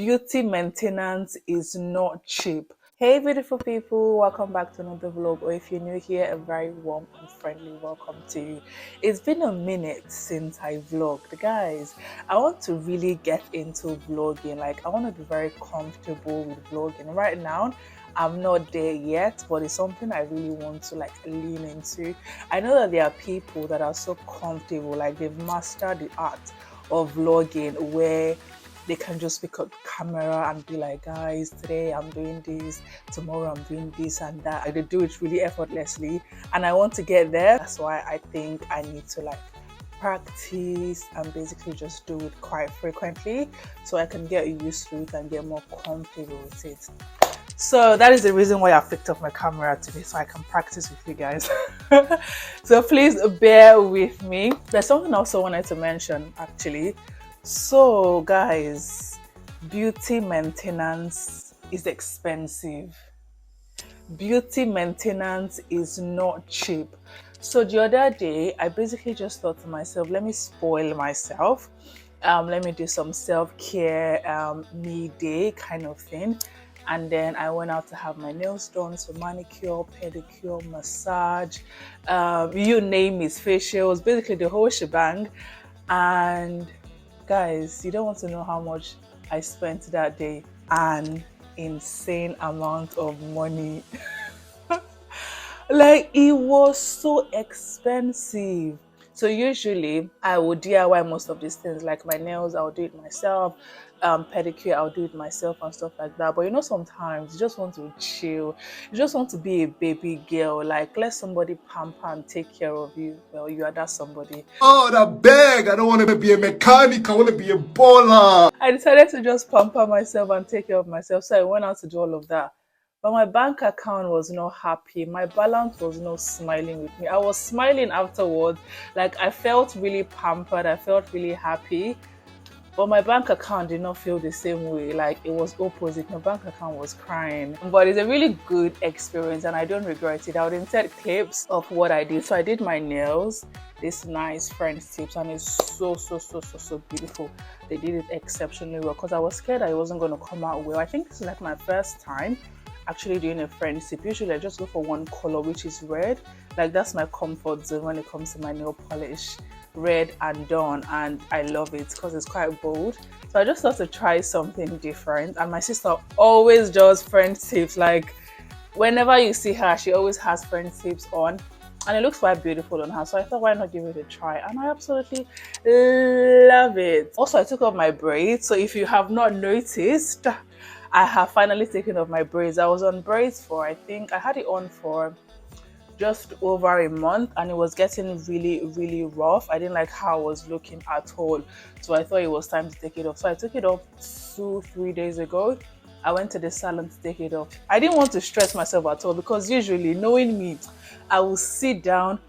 beauty maintenance is not cheap. Hey beautiful people, welcome back to another vlog, or if you're new here, a very warm and friendly welcome to you. It's been a minute since I vlogged. Guys, I want to really get into vlogging. Like, I want to be very comfortable with vlogging. Right now I'm not there yet, but it's something I really want to lean into. I know that there are people that are so comfortable, like they've mastered the art of vlogging, where they can just pick up the camera and be like, guys, today I'm doing this, tomorrow I'm doing this and that. They do it really effortlessly, and I want to get there. That's why I think I need to practice and basically just do it quite frequently so I can get used to it and get more comfortable with it. So that is the reason why I picked up my camera today, so I can practice with you guys. So please bear with me. There's something else I wanted to mention actually. So guys, beauty maintenance is expensive. Beauty maintenance is not cheap. So the other day, I basically just thought to myself, let me spoil myself. Let me do some self-care me day kind of thing. And then I went out to have my nails done, so manicure, pedicure, massage, you name it, facials, basically the whole shebang. And guys, you don't want to know how much I spent that day. An insane amount of money. Like, it was so expensive. So usually I would DIY most of these things, like my nails, I'll do it myself, pedicure, I'll do it myself and stuff like that. But you know, sometimes you just want to chill, you just want to be a baby girl, like let somebody pamper and take care of you. Well, you are that somebody. Oh, that bag! I don't want to be a mechanic, I want to be a baller. I decided to just pamper myself and take care of myself, so I went out to do all of that. But my bank account was not happy. My balance was not smiling with me. I was smiling afterwards. Like, I felt really pampered. I felt really happy. But my bank account did not feel the same way. Like, it was opposite. My bank account was crying. But it's a really good experience and I don't regret it. I would insert clips of what I did. So I did my nails, this nice French tips, and it's so beautiful. They did it exceptionally well because I was scared that it wasn't going to come out well. I think this is like my first time actually doing a French tip. Usually I just go for one color, which is red. Like, that's my comfort zone when it comes to my nail polish, red and dawn, and I love it because it's quite bold. So I just thought to try something different, and my sister always does French tips. Like, whenever you see her, she always has French tips on, and it looks quite beautiful on her. So I thought, why not give it a try? And I absolutely love it. Also, I took off my braids. So if you have not noticed, I have finally taken off my braids. I was on braids for, I think I had it on for just over a month, and it was getting really rough. I didn't like how I was looking at all, so I thought it was time to take it off. So I took it off 2-3 days ago. I went to the salon to take it off. I didn't want to stress myself at all because usually, knowing me, I will sit down,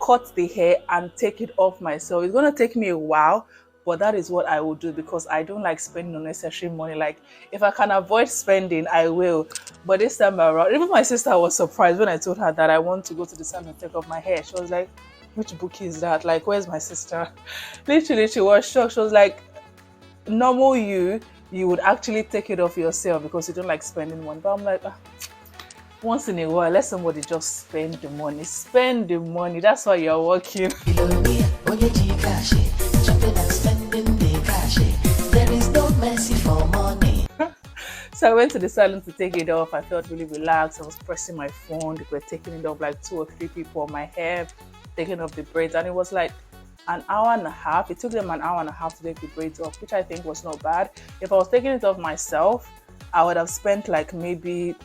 cut the hair and take it off myself. It's going to take me a while, but that is what I will do because I don't like spending unnecessary money. Like, if I can avoid spending, I will. But this time around, even my sister was surprised when I told her that I want to go to the salon and take off my hair. She was like, which book is that? Like, where's my sister? Literally, she was shocked. She was like, normal you would actually take it off yourself because you don't like spending money. But I'm like, once in a while, let somebody just spend the money. Spend the money. That's why you're working. There is no mercy for money. So I went to the salon to take it off. I felt really relaxed. I was pressing my phone. They were taking it off, like 2 or 3 people on my hair, taking off the braids. And it was like an hour and a half. It took them an hour and a half to take the braids off, which I think was not bad. If I was taking it off myself, I would have spent like maybe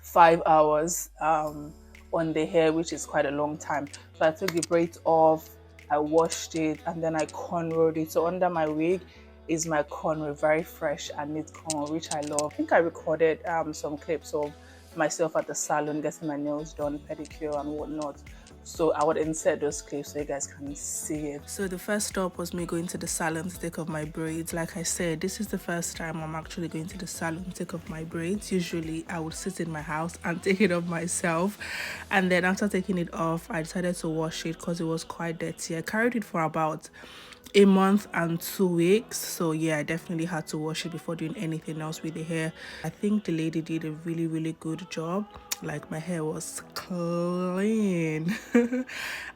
5 hours on the hair, which is quite a long time. So I took the braids off, I washed it, and then I cornrowed it. So under my wig is my cornrow, very fresh and neat cornrow, which I love. I think I recorded some clips of myself at the salon getting my nails done, pedicure and whatnot. So I would insert those clips so you guys can see it. So the first stop was me going to the salon to take off my braids. Like I said, this is the first time I'm actually going to the salon to take off my braids. Usually I would sit in my house and take it off myself. And then after taking it off, I decided to wash it because it was quite dirty. I carried it for about a month and 2 weeks. So yeah, I definitely had to wash it before doing anything else with the hair. I think the lady did a really good job. Like my hair was clean.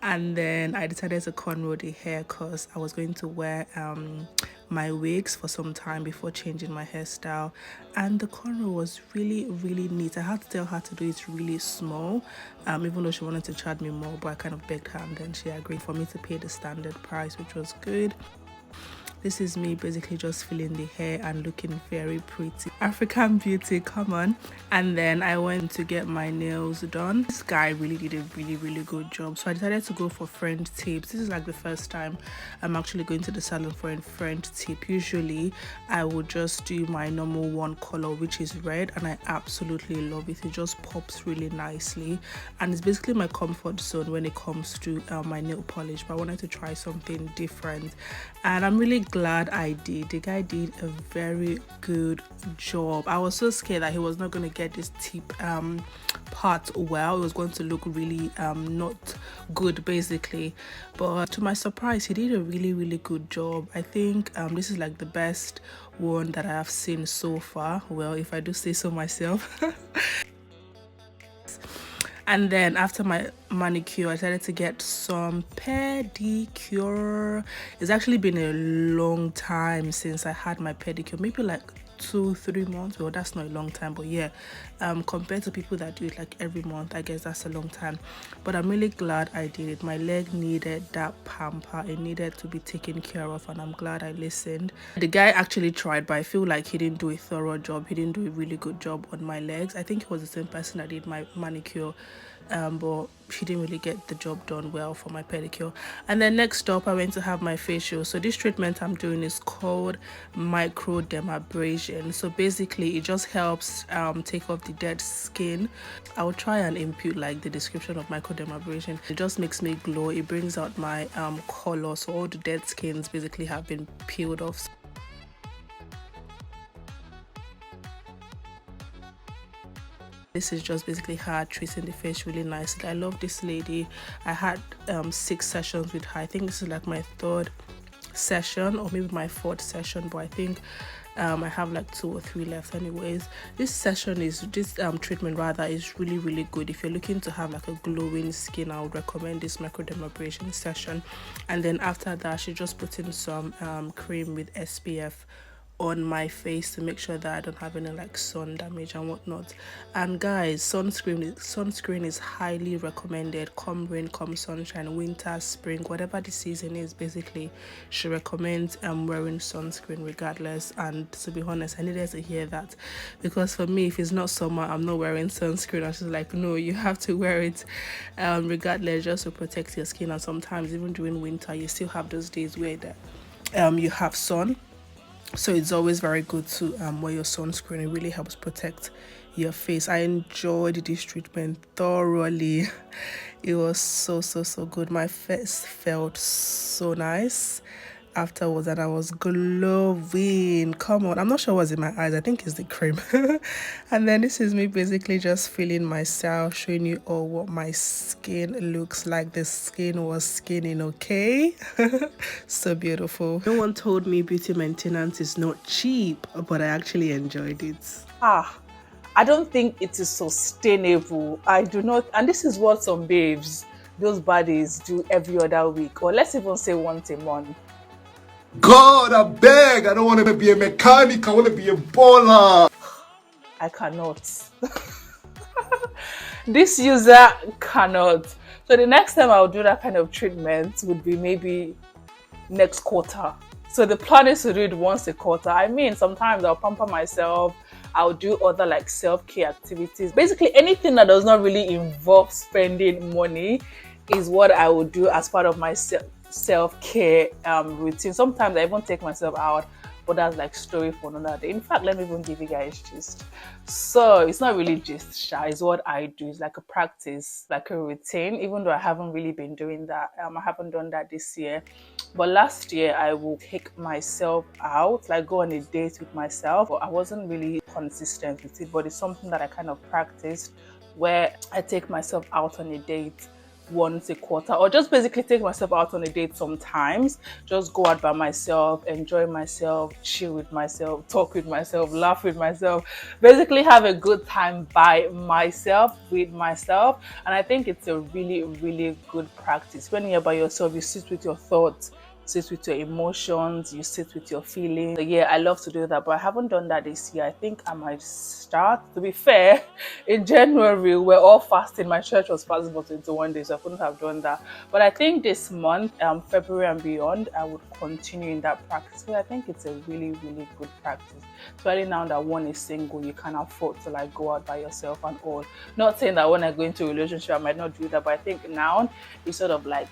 And then I decided to cornrow the hair because I was going to wear my wigs for some time before changing my hairstyle, and the cornrow was really neat. I had to tell her to do it really small, even though she wanted to charge me more, but I kind of begged her and then she agreed for me to pay the standard price, which was good. This is me basically just filling the hair and looking very pretty. African beauty, come on. And then I went to get my nails done. This guy really did a really good job. So I decided to go for friend tips. This is like the first time I'm actually going to the salon for a friend tip. Usually I would just do my normal one color, which is red, and I absolutely love it. It just pops really nicely. And it's basically my comfort zone when it comes to my nail polish. But I wanted to try something different. And I'm really glad I did. The guy did a very good job. I was so scared that he was not going to get this tip part well. It was going to look really not good basically, but to my surprise he did a really good job. I think this is like the best one that I have seen so far, well, if I do say so myself. And then after my manicure, I decided to get some pedicure. It's actually been a long time since I had my pedicure, maybe like 2-3 months. Well, that's not a long time, but yeah, compared to people that do it like every month, I guess that's a long time. But I'm really glad I did it. My leg needed that pamper. It needed to be taken care of, and I'm glad I listened. The guy actually tried, but I feel like he didn't do a thorough job. He didn't do a really good job on my legs. I think it was the same person that did my manicure, but she didn't really get the job done well for my pedicure. And then next up, I went to have my facial. So this treatment I'm doing is called microdermabrasion. So basically it just helps take off the dead skin. I will try and input like the description of microdermabrasion. It just makes me glow. It brings out my color, so all the dead skins basically have been peeled off. This is just basically her treating the face really nicely. I love this lady. I had 6 sessions with her. I think this is like my 3rd session or maybe my 4th session, but I think I have like 2 or 3 left anyways. This treatment rather is really good. If you're looking to have like a glowing skin, I would recommend this microdermabrasion session. And then after that, she just put in some cream with SPF on my face to make sure that I don't have any like sun damage and whatnot. And guys, sunscreen is highly recommended. Come rain, come sunshine, winter, spring, whatever the season is, basically she recommends wearing sunscreen regardless. And to be honest, I needed to hear that, because for me, if it's not summer, I'm not wearing sunscreen. I was just like, no, you have to wear it regardless, just to protect your skin. And sometimes even during winter, you still have those days where you have sun. So it's always very good to wear your sunscreen. It really helps protect your face. I enjoyed this treatment thoroughly. It was so good. My face felt so nice afterwards and I was glowing. Come on, I'm not sure what's in my eyes. I think it's the cream. And then this is me basically just feeling myself, showing you all what my skin looks like. The skin was skinning, okay? So beautiful. No one told me beauty maintenance is not cheap, but I actually enjoyed it. I don't think it is sustainable. I do not, and this is what some babes, those bodies, do every other week, or let's even say once a month. God, I beg. I don't want to be a mechanic. I want to be a baller. I cannot. This user cannot. So the next time I'll do that kind of treatment would be maybe next quarter. So the plan is to do it once a quarter. I mean, sometimes I'll pamper myself. I'll do other like self-care activities. Basically, anything that does not really involve spending money is what I would do as part of my self-care routine. Sometimes I even take myself out, but that's like story for another day. In fact, let me even give you guys gist. So it's not really gist, shy. It's what I do. It's like a practice, like a routine, even though I haven't really been doing that. I haven't done that this year. But last year, I will take myself out, like go on a date with myself. But I wasn't really consistent with it, but it's something that I kind of practiced, where I take myself out on a date once a quarter, or just basically take myself out on a date sometimes. Just go out by myself, enjoy myself, chill with myself, talk with myself, laugh with myself, basically have a good time by myself, with myself. And I think it's a really, really good practice. When you're by yourself, you sit with your thoughts, sit with your emotions, you sit with your feelings. So yeah, I love to do that, but I haven't done that this year. I think I might start. To be fair, in January we're all fasting. My church was fasting for 21 days, so I couldn't have done that. But I think this month, February and beyond, I would continue in that practice, because I think it's a really, really good practice. Especially now that one is single, you can afford to like go out by yourself and all. Not saying that when I go into a relationship I might not do that, but I think now it's sort of like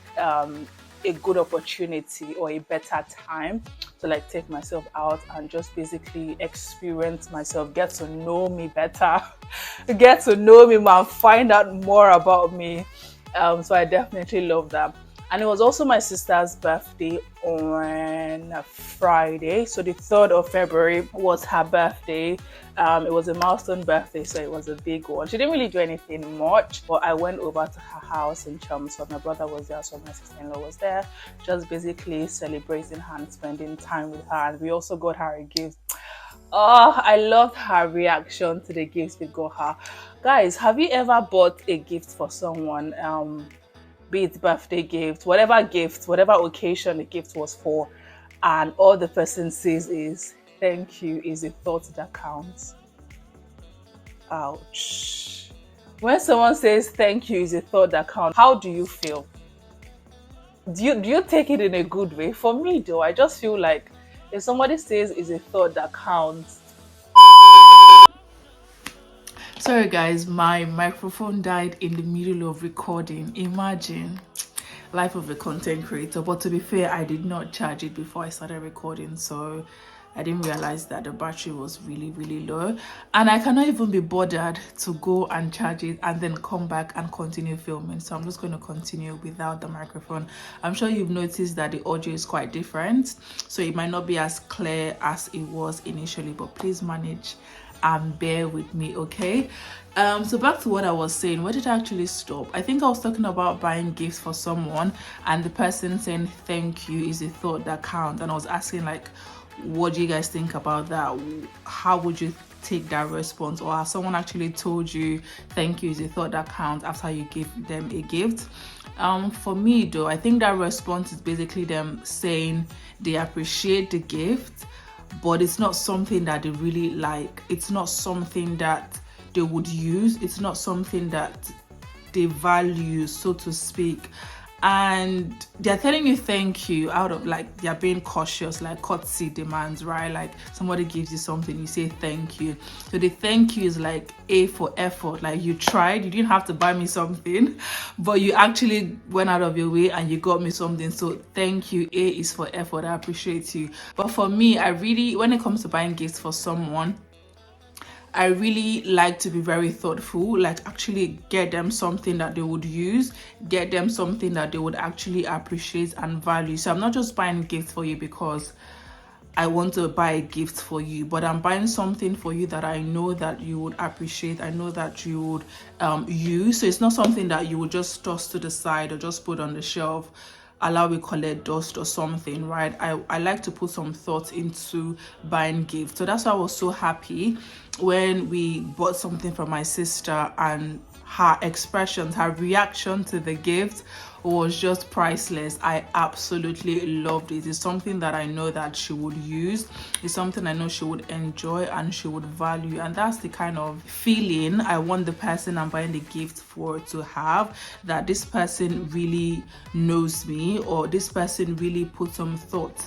a good opportunity or a better time to like take myself out and just basically experience myself, get to know me better, get to know me and find out more about me. So I definitely love that. And it was also my sister's birthday on a Friday. So the 3rd of February was her birthday. It was a milestone birthday, so it was a big one. She didn't really do anything much, but I went over to her house in Chelmsford. My brother was there, so my sister-in-law was there, just basically celebrating her and spending time with her. And we also got her a gift. Oh, I loved her reaction to the gifts we got her. Guys, have you ever bought a gift for someone? Be it birthday gift, whatever occasion the gift was for, and all the person says is thank you, is a thought that counts. Ouch. When someone says thank you is a thought that counts, how do you feel? Do you take it in a good way? For me though, I just feel like if somebody says is a thought that counts. Sorry guys, my microphone died in the middle of recording. Imagine, life of a content creator. But to be fair, I did not charge it before I started recording, so I didn't realize that the battery was really, really low, and I cannot even be bothered to go and charge it and then come back and continue filming. So I'm just going to continue without the microphone. I'm sure you've noticed that the audio is quite different, so it might not be as clear as it was initially, but please manage and bear with me, okay? So back to what I was saying. Where did I actually stop? I think I was talking about buying gifts for someone and the person saying thank you is a thought that counts, and I was asking like, what do you guys think about that? How would you take that response? Or has someone actually told you thank you is a thought that counts after you give them a gift? For me though, I think that response is basically them saying they appreciate the gift, but it's not something that they really like. It's not something that they would use. It's not something that they value, so to speak. And they're telling you thank you out of like, they're being cautious, like courtesy demands, right? Like somebody gives you something, you say thank you. So the thank you is like A for effort. Like you tried, you didn't have to buy me something, but you actually went out of your way and you got me something. So thank you. A is for effort. I appreciate you. But for me, I really, when it comes to buying gifts for someone, I really like to be very thoughtful, like actually get them something that they would use, get them something that they would actually appreciate and value. So I'm not just buying gifts for you because I want to buy a gift for you, but I'm buying something for you that I know that you would appreciate, I know that you would use. So it's not something that you would just toss to the side or just put on the shelf, allow it collect dust or something, right? I like to put some thought into buying gifts. So that's why I was so happy when we bought something from my sister, and her expressions, her reaction to the gift was just priceless. I absolutely loved it. It's something that I know that she would use. It's something I know she would enjoy and she would value. And that's the kind of feeling I want the person I'm buying the gift for to have, that this person really knows me, or this person really put some thought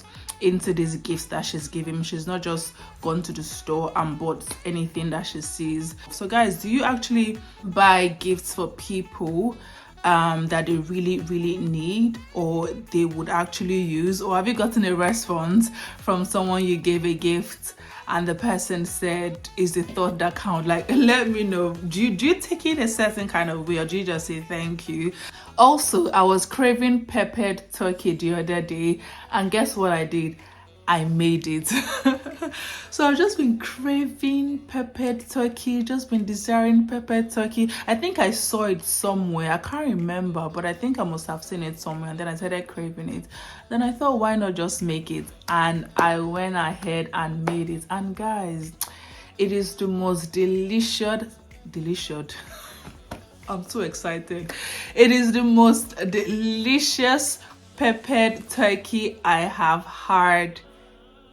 into these gifts that she's giving me. She's not just gone to the store and bought anything that she sees. So guys, do you actually buy gifts for people that they really need, or they would actually use? Or have you gotten a response from someone you gave a gift and the person said is the thought that count? Like, let me know. Do you take it a certain kind of way, or do you just say thank you? Also, I was craving peppered turkey the other day, and guess what I did? I made it. So I've just been craving peppered turkey, just been desiring peppered turkey. I think I saw it somewhere. I can't remember, but I think I must have seen it somewhere. And then I started craving it. Then I thought, why not just make it? And I went ahead and made it. And guys, it is the most delicious. I'm so excited. It is the most delicious peppered turkey I have had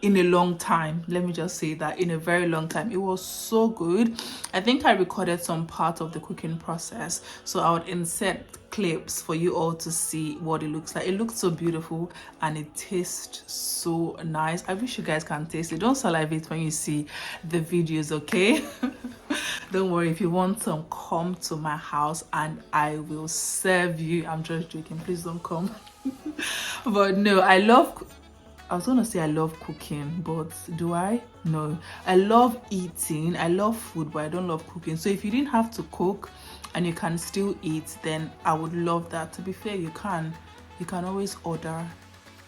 in a long time. Let me just say that, in a very long time. It was so good. I think I recorded some part of the cooking process, so I would insert clips for you all to see what it looks like. It looks so beautiful and it tastes so nice. I wish you guys can taste it. Don't salivate when you see the videos, okay? Don't worry, if you want some, come to my house and I will serve you. I'm just joking, please don't come. But no, I was gonna say I love cooking, but do I? No. I love eating, I love food, but I don't love cooking. So if you didn't have to cook and you can still eat, then I would love that. To be fair, you can always order.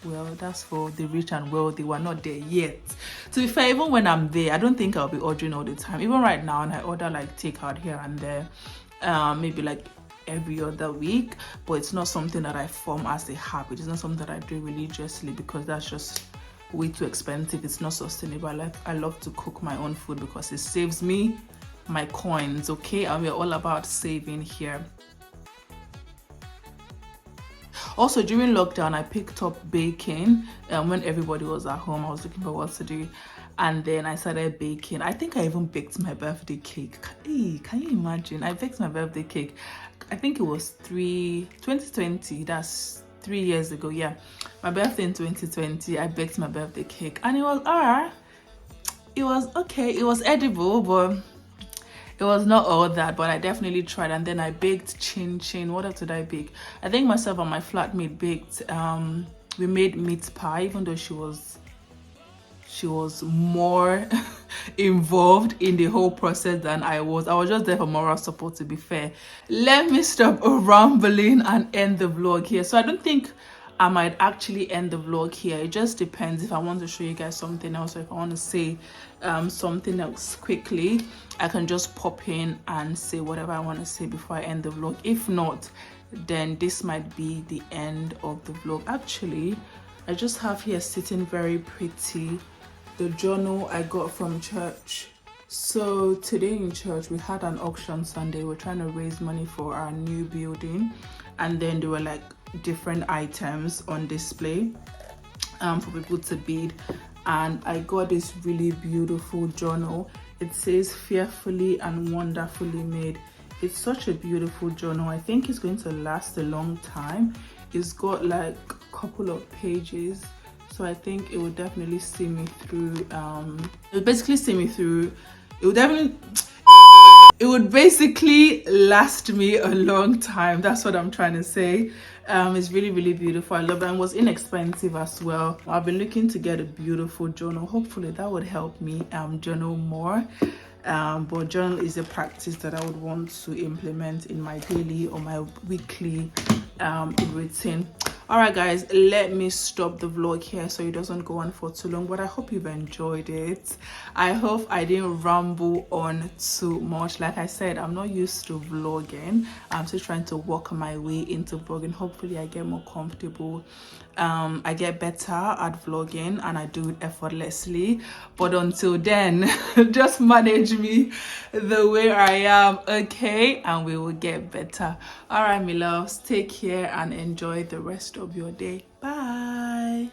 Well, that's for the rich and wealthy. We're not there yet. To be fair, even when I'm there, I don't think I'll be ordering all the time. Even right now, and I order like takeout here and there, maybe like every other week, but it's not something that I form as a habit. It's not something that I do religiously, because that's just way too expensive. It's not sustainable. I love to cook my own food because it saves me my coins, okay? And we're all about saving here. Also, during lockdown, I picked up baking. When everybody was at home, I was looking for what to do, and then I started baking. I think I even baked my birthday cake. Hey, can you imagine? I baked my birthday cake. I think it was 2020. That's 3 years ago. Yeah, my birthday in 2020. I baked my birthday cake, and it was it was okay. It was edible, but it was not all that. But I definitely tried. And then I baked chin. What else did I bake? I think myself and my flatmate baked. We made meat pie, even though she was more involved in the whole process than I was. I was just there for moral support, to be fair. Let me stop rambling and end the vlog here. So I don't think I might actually end the vlog here. It just depends if I want to show you guys something else, or if I want to say something else quickly. I can just pop in and say whatever I want to say before I end the vlog. If not, then this might be the end of the vlog. Actually, I just have here sitting very pretty the journal I got from church. So today in church we had an auction Sunday. We're trying to raise money for our new building, and then there were like different items on display for people to bid, and I got this really beautiful journal. It says fearfully and wonderfully made. It's such a beautiful journal. I think it's going to last a long time. It's got like a couple of pages, so I think it will definitely see me through. It would basically see me through. It would basically last me a long time. That's what I'm trying to say. It's really beautiful. I love it, and it was inexpensive as well. I've been looking to get a beautiful journal. Hopefully that would help me journal more. But journal is a practice that I would want to implement in my daily or my weekly routine. All right guys, let me stop the vlog here so it doesn't go on for too long, but I hope you've enjoyed it. I hope I didn't ramble on too much. Like I said, I'm not used to vlogging. I'm still trying to work my way into vlogging. Hopefully I get more comfortable. I get better at vlogging and I do it effortlessly, but until then just manage me the way I am, okay, and we will get better. All right, my loves, take care and enjoy the rest of your day. Bye.